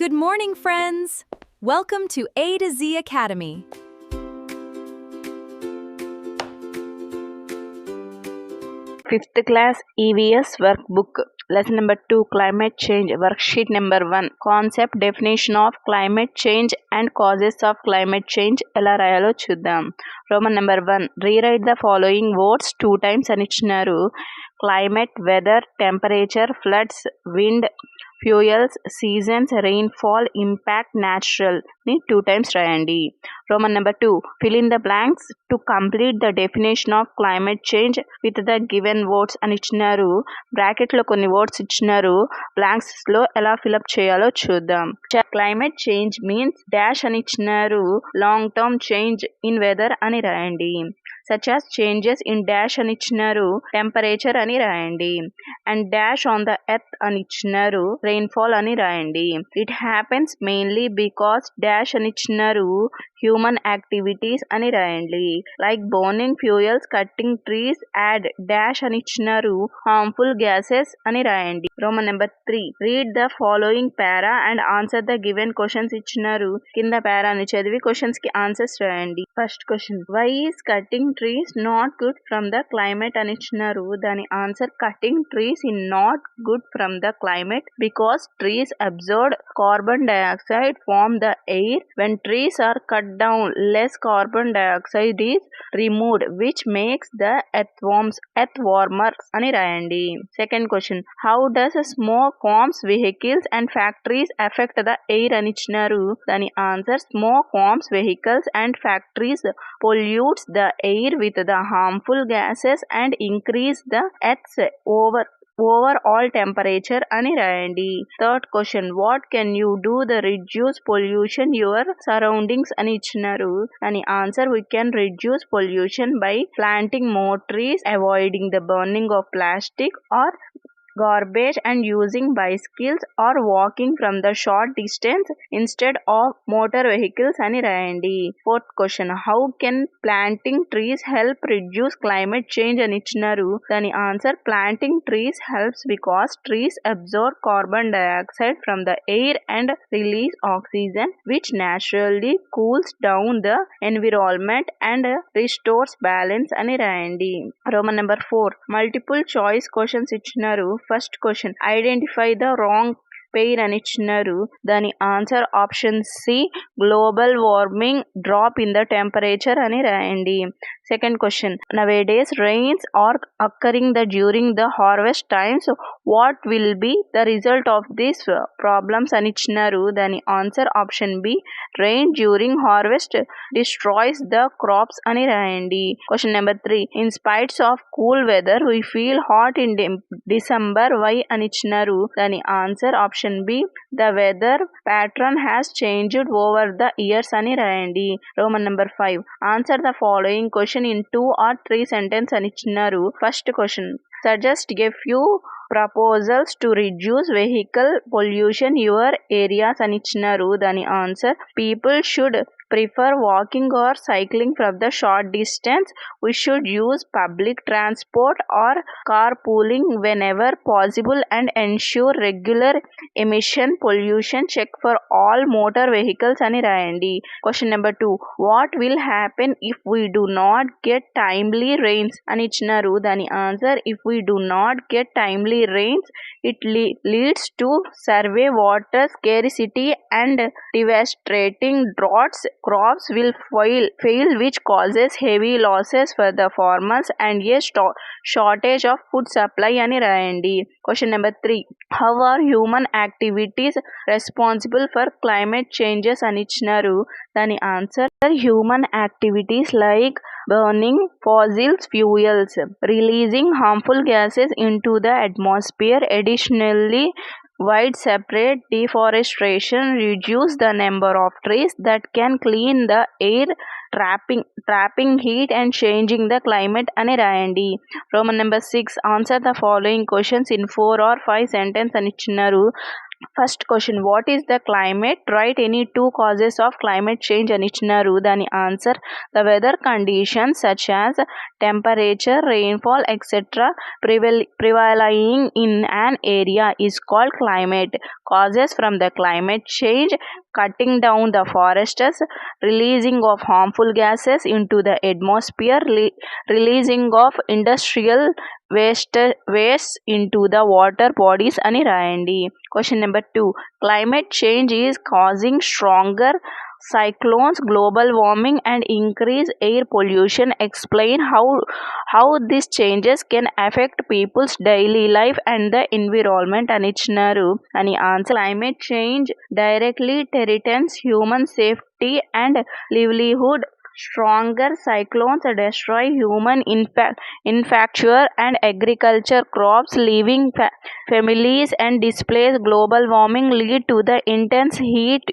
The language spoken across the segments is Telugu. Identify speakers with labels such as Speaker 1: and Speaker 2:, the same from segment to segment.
Speaker 1: Good morning, friends! Welcome to A to Z Academy.
Speaker 2: Fifth class EVS workbook. Lesson number 2, climate change. Worksheet number 1, concept, definition of climate change and causes of climate change. ఎలా రాయాలో చూద్దాం. Roman number 1, rewrite the following words 2 times అని ఇచ్చినారు. Climate, weather, temperature, floods, wind, fuels, seasons, rainfall, impact, natural ని 2 times రాయండి. Roman number 2, fill in the blanks to complete the definition of climate change with the given words అని ఇచ్చినారు. బ్రాకెట్లో కొన్ని వర్డ్స్ ఇచ్చినారు. బ్లాంక్స్ లో ఎలా ఫిలప్ చేయాలో చూద్దాం. క్లైమేట్ చేంజ్ మీన్స్ డాష్ అని ఇచ్చినారు. Long term change in weather అని రాయండి. Such as changes in dash అని ఇచ్చినారు. టెంపరేచర్ అని రాయండి. And dash on the earth అని ఇచ్చినారు. రెయిన్ఫాల్ అని రాయండి. It happens mainly because dash అని ఇచ్చినారు. హ్యూమన్ యాక్టివిటీస్ అని రాయండి. Like burning fuels, cutting trees, add dash అని ఇచ్చినారు. హార్మ్ఫుల్ గ్యాసెస్ అని రాయండి. Roman number 3, read the following para and answer the given questions ఇచ్చినారు. కింద పారాని చదివి క్వశ్చన్స్ కి ఆన్సర్స్ రాయండి. First question, why is cutting trees not good from the climate అని ఇచ్చినారు. దాని answer, cutting trees in not good from the climate because trees observe carbon dioxide from the air. When trees are cut down, less carbon dioxide is removed, which makes the earth warmer అని రాయండి. Second question, how does smoke forms vehicles and factories affect the air అని ఇచ్చినారు. దాని answer, smoke forms vehicles and factories pollutes the air with the harmful gases and increase the earth's overall temperature అని రాయండి. Third question, what can you do the reduce pollution your surroundings అని ఇచ్చినారు. దాని answer, we can reduce pollution by planting more trees, avoiding the burning of plastic are garbage and using bicycles or walking from the short distance instead of motor vehicles అని రాయండి. Fourth question, how can planting trees help reduce climate change అని ఇచ్చినారు. దాని answer, planting trees helps because trees observe carbon dioxide from the air and release oxygen which naturally cools down the environment and restores balance అని రాయండి. Roman number 4, multiple choice questions ఇచ్చినారు. First question, identify the wrong pair అని ఇచ్చినారు. దాని answer option C, global warming, drop in the temperature అని రాయండి. Second question, nowadays rains are occurring during the harvest times, what will be the result of this problems అని ఇచ్చినారు. దాని answer option B, rain during harvest destroys the crops అని రాయండి. Question number 3, in spites of cool weather we feel hot in December, why అని ఇచ్చినారు. దాని answer option B, the weather pattern has changed over the years అని రాయండి. Roman number 5, answer the following question in 2 or 3 sentences అని ఇచ్చినారు. First question, suggest a few proposals to reduce vehicle pollution your areas అని ఇచ్చినారు. దాని answer, people should prefer walking or cycling from the short distance. We should use public transport or carpooling whenever possible and ensure regular emission pollution check for all motor vehicles అని రాయండి. Question number 2, what will happen if we do not get timely rains అని ఇచ్చినారు. దాని answer, if we do not get timely rains it leads to severe water scarcity and devastating droughts. Crops will fail which causes heavy losses for the farmers and a shortage of food supply అని రాయండి. Question number 3, how are human activities responsible for climate changes అని ఇచ్చినారు. దాని answer, human activities like burning fossil fuels, releasing harmful gases into the atmosphere. Additionally, widespread deforestation reduce the number of trees that can clean the air, trapping heat and changing the climate అని రాయండి. Roman number 6, answer the following questions in 4 or 5 sentences అని ఇచ్చినారు. First question, what is the climate, write any 2 causes of climate change అని ఇచ్చినారు. దాని answer, the weather conditions such as temperature, rainfall etcetera prevailing in an area is called climate. causes from the climate change, cutting down the forests, releasing of harmful gases into the atmosphere, releasing of industrial waste into the water bodies అని రాయండి. Question number 2. Climate change is causing stronger cyclones, global warming and increased air pollution. Explain how these changes can affect people's daily life and the environment అని ఇచ్చినారు. అని answer, climate change directly threatens human safety and livelihood. Stronger cyclones destroy human infrastructure and agriculture crops, leaving families and displace. Global warming lead to the intense heat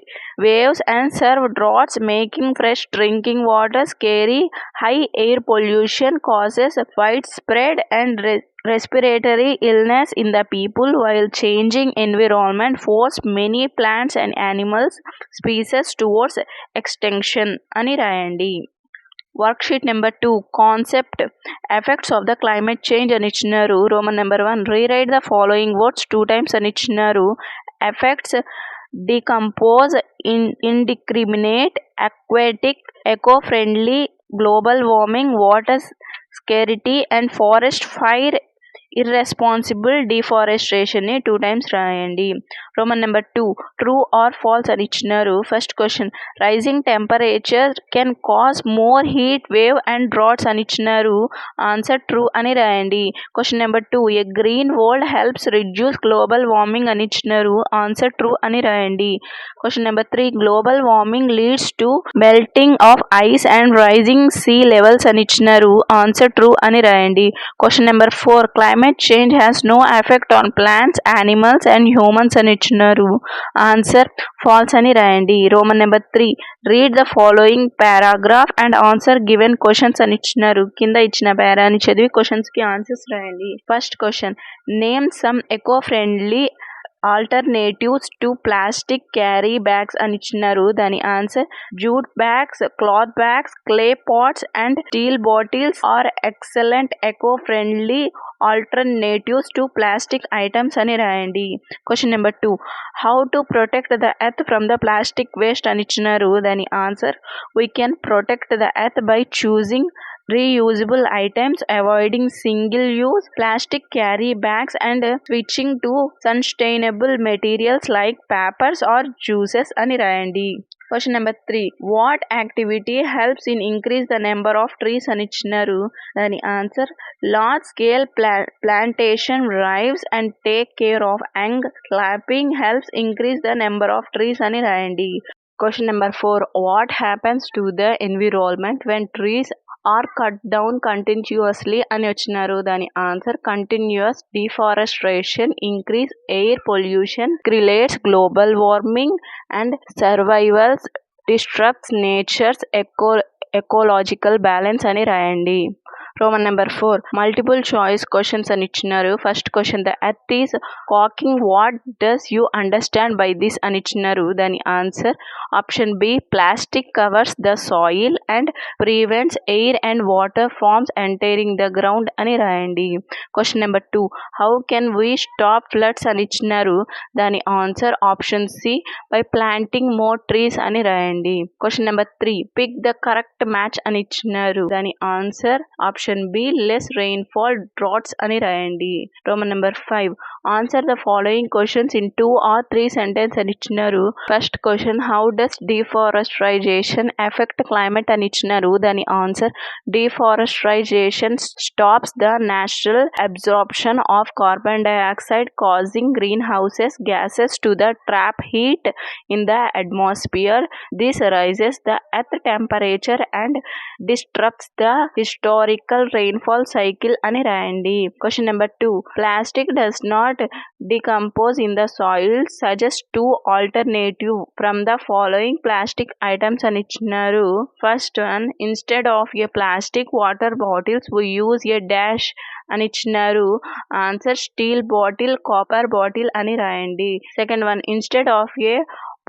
Speaker 2: waves and severe droughts, making fresh drinking water scarce. High air pollution causes widespread and respiratory illness in the people, while changing environment force many plants and animals species towards extinction అని రాయండి. Worksheet number 2 concept effects of the climate change అని ఇచ్చినారు. Roman number 1 rewrite the following words 2 times అని ఇచ్చినారు. Effects decompose, indiscriminate, aquatic, eco-friendly, global warming, water scarcity and forest fire, irresponsible deforestation ని 2 times రాయండి. Roman number 2 true or false అని ఇచ్చినారు. First question, rising temperature can cause more heat wave and droughts అని ఇచ్చినారు. ఆన్సర్ ట్రూ అని రాయండి. Question number 2 a green world helps reduce global warming అని ఇచ్చినారు. ఆన్సర్ ట్రూ అని రాయండి. Question number 3 global warming leads to melting of ice and rising sea levels అని ఇచ్చినారు. ఆన్సర్ ట్రూ అని రాయండి. Question number 4 climate change has no effect on plants, animals and humans అని ఇచ్చినారు. ఆన్సర్ ఫాల్స్ అని రాయండి. Roman number 3 read the following paragraph and answer given questions అని ఇచ్చినారు. కింద ఇచ్చిన పారాని చదివి క్వశ్చన్స్ కి ఆన్సర్స్ రాయండి. First question, name some eco friendly alternatives to plastic carry bags అని ఇచ్చినారు. దాని answer jute bags, cloth bags, clay pots and steel bottles are excellent eco-friendly alternatives to plastic items అని రాయండి. Question number 2 how to protect the earth from the plastic waste అని ఇచ్చినారు. దాని answer we can protect the earth by choosing reusable items, avoiding single-use plastic carry bags and switching to sustainable materials like papers or juices అని రాయండి. Question number 3 what activity helps in increase the number of trees అని ఇచ్చినారు. దాని answer large scale plantation drives and take care of young clapping helps increase the number of trees అని రాయండి. Question number 4 what happens to the environment when trees are cut down continuously అని వచ్చినారు. దాని answer continuous deforestation increase air pollution, creates global warming and survivals disrupts nature's ecological balance అని రాయండి. Roman number 4 multiple choice questions అని ఇచ్చినారు. First question, the earth is choking, what does you understand by this అని ఇచ్చినారు. దాని answer option B plastic covers the soil and prevents air and water from entering the ground అని రాయండి. Question number 2 how can we stop floods అని ఇచ్చినారు. దాని answer option C by planting more trees అని రాయండి. Question number 3 pick the correct match అని ఇచ్చినారు. దాని answer option B less rainfall droughts అని రాయండి. Roman number 5 answer the following questions in 2 or 3 sentence అని ఇచ్చినారు. First question, how does deforestation affect climate అని ఇచ్చినారు. దాని answer deforestation stops the natural absorption of carbon dioxide causing green houses gases to the trap heat in the atmosphere. This rises the earth temperature and disturbs the historical rainfall cycle అని రాయండి. Question number 2 plastic does not decompose in the soil, suggest 2 alternative from the following plastic items అని ఇచ్చినారు. First one, instead of a plastic water bottles we use a dash అని ఇచ్చినారు. Answer steel bottle, copper bottle అని రాయండి. Second one, instead of a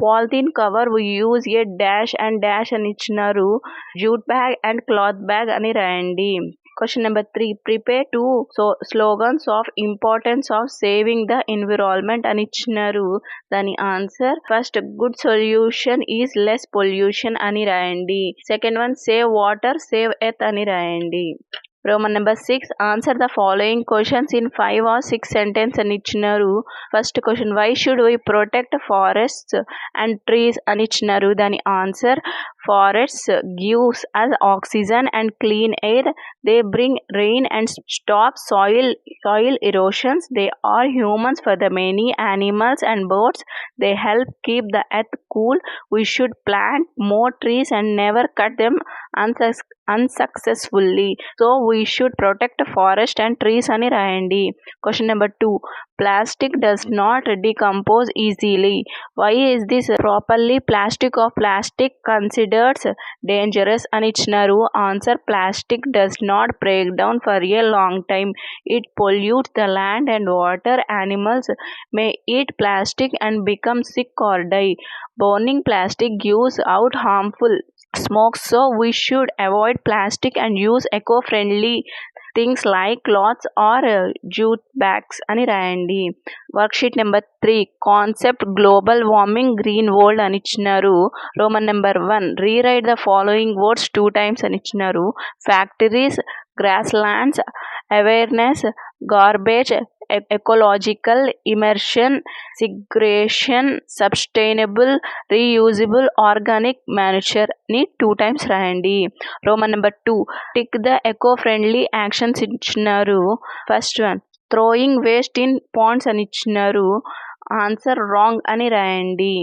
Speaker 2: polythene cover we use a dash and dash అని ఇచ్చినారు. Jute bag and cloth bag అని రాయండి. Question number 3. Prepare two slogans of importance of saving the environment అని ఇచ్చినారు. దాని answer first good solution is less pollution అని రాయండి. Second one save water save earth అని రాయండి. Roman number 6. Answer the following questions in 5 or 6 sentences అని ఇచ్చినారు. First question why should we protect forests and trees అని ఇచ్చినారు. దాని answer forests gives us oxygen and clean air. They bring rain and stop soil erosions. They are humans for the many animals and birds. They help keep the earth cool. We should plant more trees and never cut them unsuccessfully. So we should protect forest and trees అని రాయండి. Question number 2. Plastic does not decompose easily. Why is this properly? Plastic considered dangerous అని ఇచ్చినారు. Answer plastic does not break down for a long time. It pollutes the land and water. Animals may eat plastic and become sick or die. Burning plastic gives out harmful smoke, so we should avoid plastic and use eco-friendly things like cloths or jute bags అని రాయండి. Worksheet number 3. Concept global warming green world అని ఇచ్చినారు. Roman number 1. Rewrite the following words 2 times అని ఇచ్చినారు. Factories, grass lands, awareness, garbage, ecological immersion, segregation, sustainable, reusable, organic manure ని 2 times రాయండి. Roman number 2. Tick the eco-friendly actions ఇచ్చినారు. First one throwing waste in Pond's అని ఇచ్చినారు. ఆన్సర్ రాంగ్ అని రాయండి.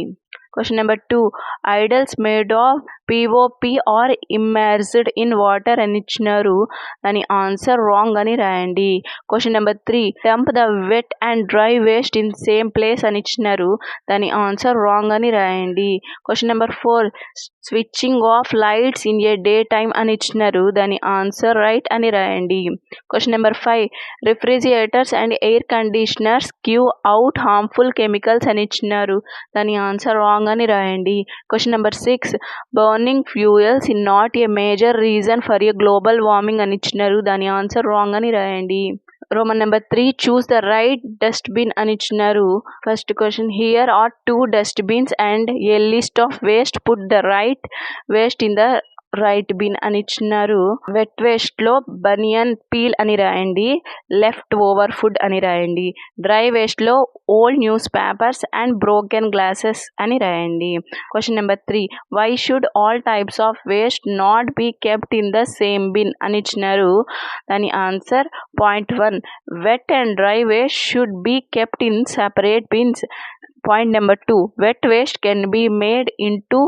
Speaker 2: Question number 2. Idols made of POP or immersed in water అని ఇచ్చినారు. దాని ఆన్సర్ రాంగ్ అని రాయండి. Question number 3. Dump the wet and dry waste in same place అని ఇచ్చినారు. దాని ఆన్సర్ రాంగ్ అని రాయండి. Question number 4. Switching off lights in a day time అని ఇచ్చినారు. దాని ఆన్సర్ రైట్ అని రాయండి. Question number 5. Refrigerators and air conditioners give out harmful chemicals అని ఇచ్చినారు. దాని ఆన్సర్ రాంగ్ అని రాయండి. Question number 6. Burning fuels is not a major reason for a global warming అని ఇచ్చినారు. దాని ఆన్సర్ రాంగ్ అని రాయండి. Roman number 3. Choose the right dustbin అని ఇచ్చినారు. First question here are 2 dustbins and a list of waste. Put the right waste in the right bin అని ఇచ్చినారు. వెట్ వేస్ట్ లో బనియన్ పీల్ అని రాయండి. లెఫ్ట్ ఓవర్ ఫుడ్ అని రాయండి. డ్రై వేస్ట్ లో old news papers and broken glasses అని రాయండి. Question number 3. Why should all types of waste not be kept in the same bin అని ఇచ్చినారు. దాని answer point 1. Wet and dry waste should be kept in separate bins. Point number 2. Wet waste can be made into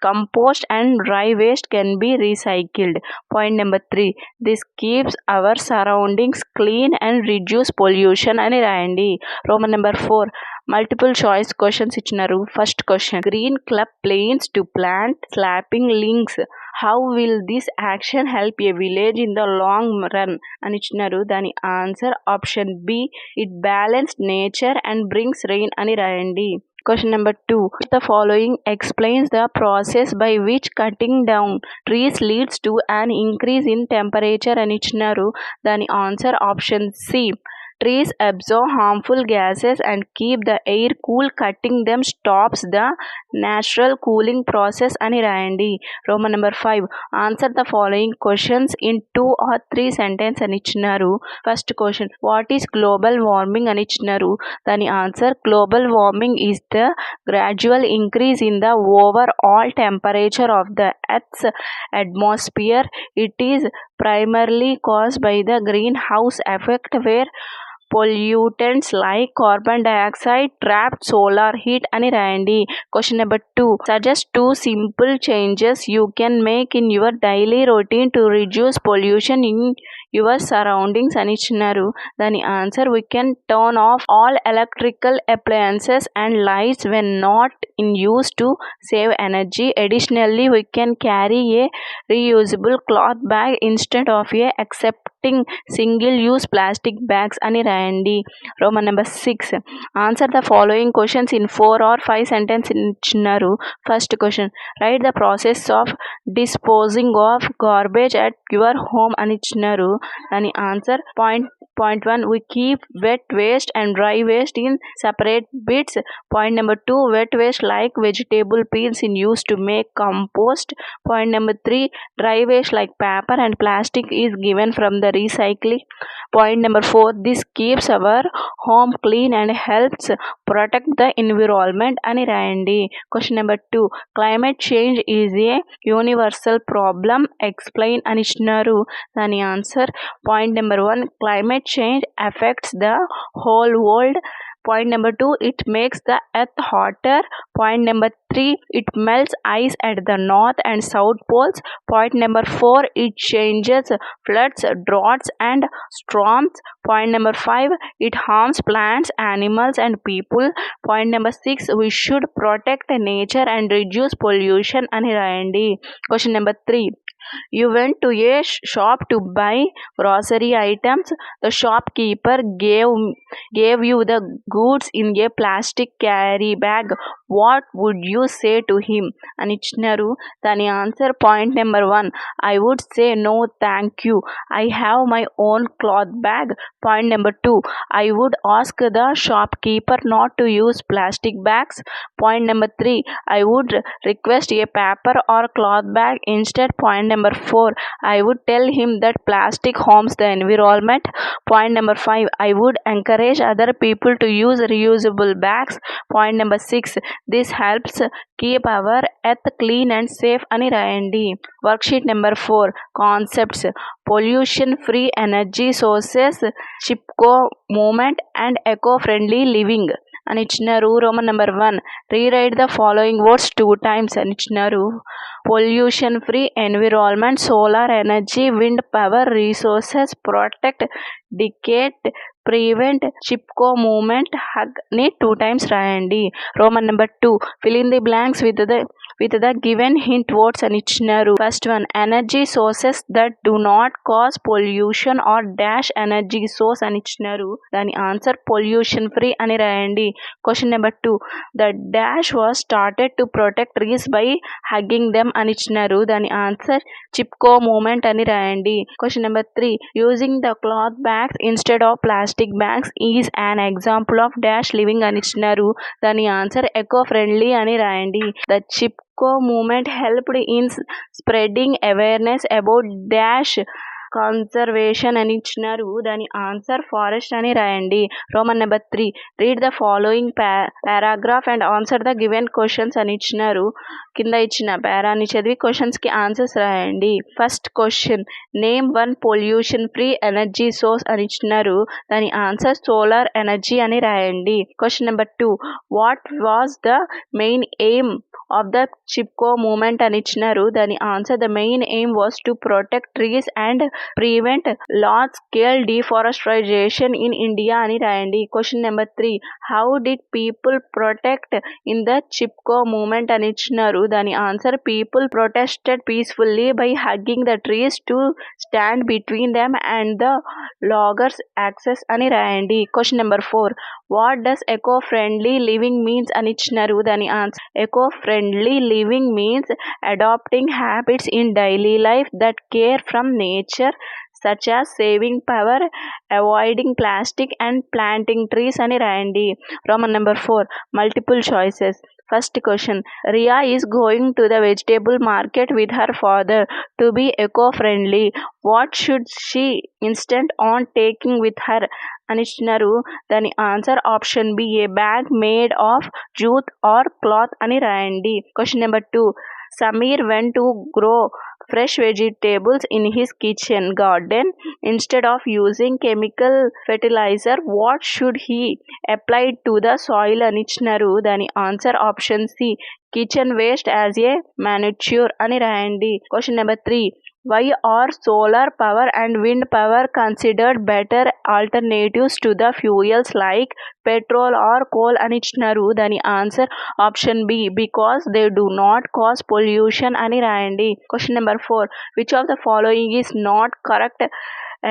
Speaker 2: compost and dry waste can be recycled. Point number 3. This keeps our surroundings clean and reduce pollution అని రాయండి. Roman number 4. Multiple choice questions ఇచ్చినారు. First question green club plans to plant slapping links. How will this action help a village in the long run అని ఇచ్చినారు. దాని answer option B. It balance nature and brings rain అని రాయండి. Question number 2. The following explains the process by which cutting down trees leads to an increase in temperature అని ఇచ్చినారు. దాని answer option C. Trees absorb harmful gases and keep the air cool. Cutting them stops the natural cooling process అని రాయండి. Roman number 5. Answer the following questions in 2 or 3 sentences అని ఇచ్చినారు. First question what is global warming అని ఇచ్చినారు. దాని answer global warming is the gradual increase in the overall temperature of the earth's atmosphere. It is primarily caused by the greenhouse effect where pollutants like carbon dioxide trapped solar heat అని రాయండి. Question number 2. Suggest 2 simple changes you can make in your daily routine to reduce pollution in your surroundings అని ఇచ్చినారు. దాని answer we can turn off all electrical appliances and lights when not in use to save energy. Additionally, we can carry a reusable cloth bag instead of a accepting single use plastic bags అని రాయండి. Roman number 6. Answer the following questions in 4 or 5 sentence ఇచ్చినారు. First question, write the process of disposing of garbage at your home అని ఇచ్చినారు. దాని answer Point 1, we keep wet waste and dry waste in separate bits. Point number 2, wet waste like vegetable peels in use to make compost. Point number 3, dry waste like paper and plastic is given from the recycling. Point number 4, this keeps our home clean and helps protect the environment అని రాయండి. Question number 2, climate change is a universal problem. Explain అని ఇచ్చినారు. దాని answer point number 1, climate change affects the whole world. Point number 2, it makes the earth hotter. Point number 3, it melts ice at the north and south poles. Point number 4, it changes floods, droughts and storms. Point number 5, it harms plants, animals and people. Point number 6, we should protect nature and reduce pollution అని రాయండి. Question number 3, you went to a shop to buy grocery items. The shopkeeper gave you the goods in a plastic carry bag. What would you say to him అని ఇచ్చినారు. దాని answer point number 1, I would say no thank you, I have my own cloth bag. Point number 2, I would ask the shopkeeper not to use plastic bags. Point number 3, I would request a paper or cloth bag instead. Point number 4, I would tell him that plastic harms the environment. Point number 5, I would encourage other people to use reusable bags. Point number 6, this helps keep our earth clean and safe అని రాయండి. Worksheet number 4, concepts, pollution free energy sources, Chipko movement and eco friendly living అని ఇచ్చినారు. Roman number 1, rewrite the following words 2 times అని ఇచ్చినారు. Pollution free environment, solar energy, wind power, resources, protect, decade, prevent, Chipko movement, hug ని 2 times రాయండి. Roman number 2, fill in the blanks with the given hint words అని ఇచ్చినారు. First one, energy sources that do not cause pollution are dash energy source అని ఇచ్చినారు. దాని ఆన్సర్ పొల్యూషన్ ఫ్రీ అని రాయండి. Question number 2, the dash was started to protect trees by hugging them అని ఇచ్చినారు. దాని ఆన్సర్ చిప్కో మూమెంట్ అని రాయండి. Question number 3, using the cloth bags instead of plastic bags is an example of dash living అని ఇచ్చినారు. దాని ఆన్సర్ ఎకో ఫ్రెండ్లీ అని రాయండి. The Chipko movement helped in spreading awareness about dash conservation అని ఇచ్చినారు. దాని ఆన్సర్ ఫారెస్ట్ అని రాయండి. Roman number 3, read the following paragraph and answer the given questions అని ఇచ్చినారు. కింద ఇచ్చిన పారాని చదివి క్వశ్చన్స్కి ఆన్సర్స్ రాయండి. First question, name 1 pollution free energy source అని ఇచ్చినారు. దాని ఆన్సర్ సోలార్ ఎనర్జీ అని రాయండి. Question number 2, what was the main aim of the Chipko movement అని ఇచ్చినారు. దాని answer the main aim was to protect trees and prevent large scale deforestation in India అని రాయండి. Question number 3, how did people protect in the Chipko movement అని ఇచ్చినారు. దాని answer people protested peacefully by hugging the trees to stand between them and the loggers axes అని రాయండి. Question number 4, what does eco friendly living means అని ఇచ్చినారు. దాని answer eco friendly living means adapting habits in daily life that care from nature such as saving power, avoiding plastic and planting trees అని రాయండి. Roman number 4, multiple choices. First question, Ria is going to the vegetable market with her father to be eco-friendly. What should she insist on taking with her అని ఇచ్చినారు. దాని answer option B, a bag made of jute or cloth అని రాయండి. Question number 2, Samir went to grow fresh vegetables in his kitchen garden. Instead of using chemical fertilizer, what should he apply to the soil అని ఇచ్చినారు. దాని answer option C, kitchen waste as a manure అని రాయండి. Question number 3, Why are solar power and wind power considered better alternatives to the fuels like petrol or coal అని ఇచ్చినారు. దాని answer option B, because they do not cause pollution అని రాయండి. Question number 4, which of the following is not correct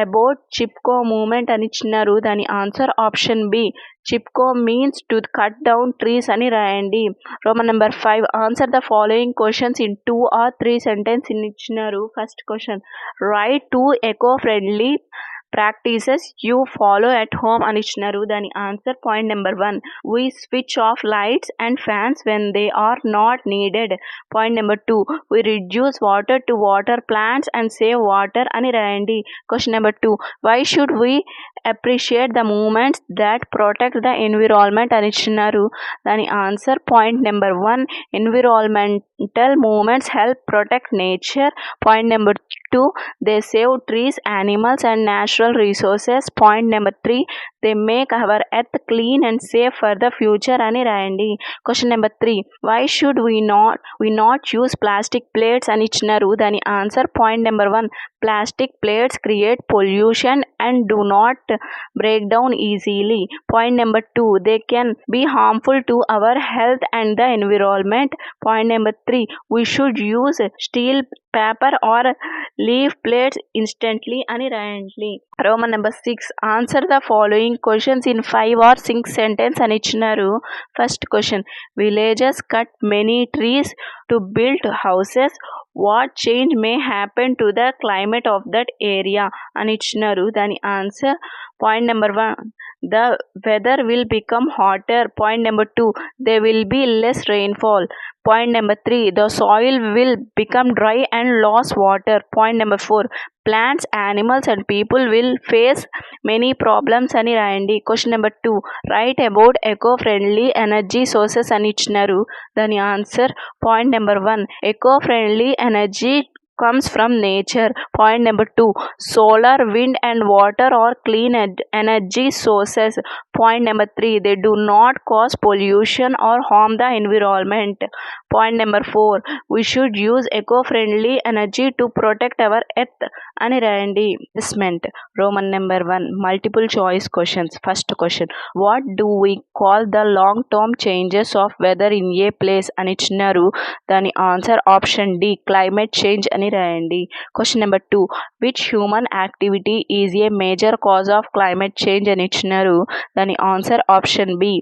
Speaker 2: about Chipko movement అని ఇచ్చినారు. దాని answer option B, Chipko means to cut down trees అని రాయండి. Roman number 5, answer the following questions in 2 or 3 sentence ఇచ్చినారు. First question, write 2 eco friendly practices you follow at home అని ఇచ్చినారు. దాని answer point number 1, we switch off lights and fans when they are not needed. Point number 2, we reduce water to water plants and save water అని రాయండి. Question number 2, why should we appreciate the movements that protect the environment అని ఇచ్చినారు. దాని answer point number 1, environmental movements help protect nature. Point number 2, they save trees, animals and natural resources. Point number 3, they make our earth clean and safe for the future అని రాయండి. Question number 3, why should we not use plastic plates అని ఇచ్చినారు. దాని answer point number 1, plastic plates create pollution and do not break down easily. Point number 2, they can be harmful to our health and the environment. Point number 3, we should use steel, paper or leaf plates instantly అని రాయండి. Roman number 6, answer the following questions in 5 or 6 sentence అని ఇచ్చినారు. First question, villages cut many trees to build houses. What change may happen to the climate of that area అని ఇచ్చినారు. దాని answer point number 1, the weather will become hotter. Point number 2, they will be less rainfall. Point number 3, the soil will become dry and lose water. Point number 4, plants, animals and people will face many problems అని రాయండి. Question number 2, write about eco friendly energy sources అని ఇచ్చినారు. దాని answer point number 1, eco friendly energy comes from nature. Point number 2, solar, wind and water are clean energy sources. Point number 3, they do not cause pollution or harm the environment. Point number 4, we should use eco-friendly energy to protect our earth అని రాయండి. Assessment. Roman number 1, multiple choice questions. First question, what do we call the long term changes of weather in a place అని ఇచ్చినారు. దాని answer option D, climate change అని రాయండి. Question number 2, which human activity is a major cause of climate change అని ఇచ్చినారు. దాని answer option B,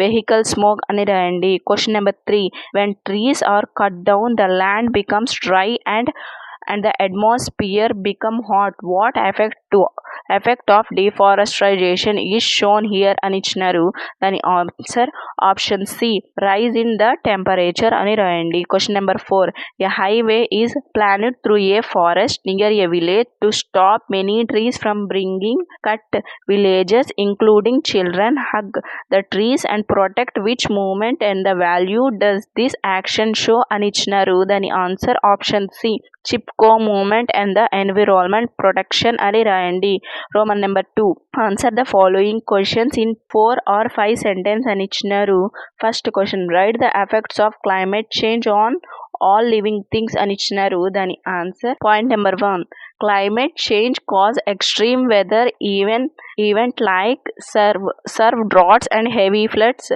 Speaker 2: vehicle smoke అని రాయండి. Question number 3, when trees are cut down the land becomes dry and the atmosphere become hot. What effect of deforestation is shown here అని ఇచ్చినారు. దాని answer option C, rise in the temperature అని రాయండి. Question number 4, a highway is planned through a forest near a village to stop many trees from bringing cut. Villages including children hug the trees and protect which movement and the value does this action show అని ఇచ్చినారు. దాని answer option C, Chipko movement and the environment protection అని రాయండి. Roman number 2, answer the following questions in 4 or 5 sentence అని ఇచ్చినారు. First question, write the effects of climate change on all living things అని ఇచ్చినారు. దాని answer point number 1, climate change cause extreme weather event like serve droughts and heavy floods.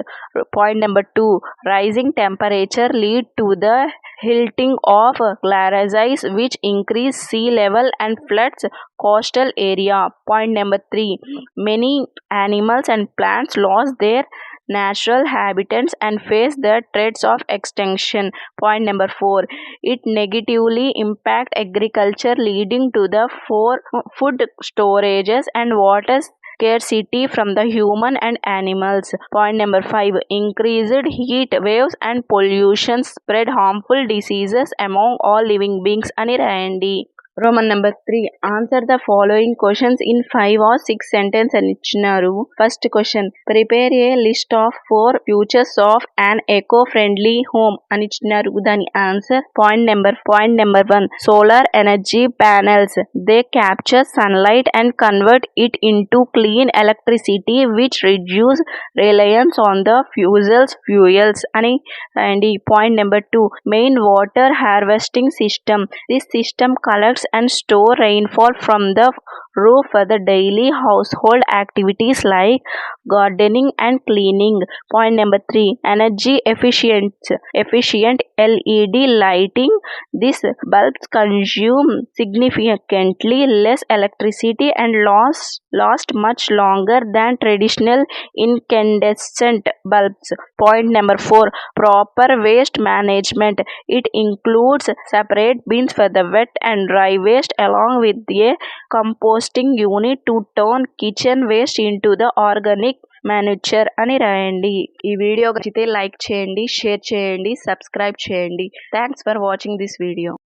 Speaker 2: Point number 2, rising temperature lead to the hilting of glaciers which increase sea level and floods coastal area. Point number 3, many animals and plants lost their natural habitats and face the threats of extinction. Point number 4, it negatively impact agriculture leading to the food storages and water scarcity from the human and animals. Point number 5, increased heat waves and pollution spread harmful diseases among all living beings అని రాయండి. Roman number 3, answer the following questions in 5 or 6 sentence అని ఇచ్చినారు. First question, prepare A list of 4 features of an eco friendly home అని ఇచ్చినారు. దాని answer point number 1, solar energy panels, they capture sunlight and convert it into clean electricity which reduce Reliance on the fuels అని రాయండి. Point number 2, main water harvesting system, this system collects and store rainfall from the roof for the daily household activities like gardening and cleaning. Point number 3, energy efficient LED lighting. These bulbs consume significantly less electricity and last much longer than traditional incandescent bulbs. Point number 4, proper waste management. It includes separate bins for the wet and dry waste along with a composting unit to turn kitchen waste into the organic manure అని రాయండి. ఈ వీడియో నచ్చితే లైక్ చేయండి, షేర్ చేయండి, సబ్స్క్రైబ్ చేయండి. Thanks for watching this video.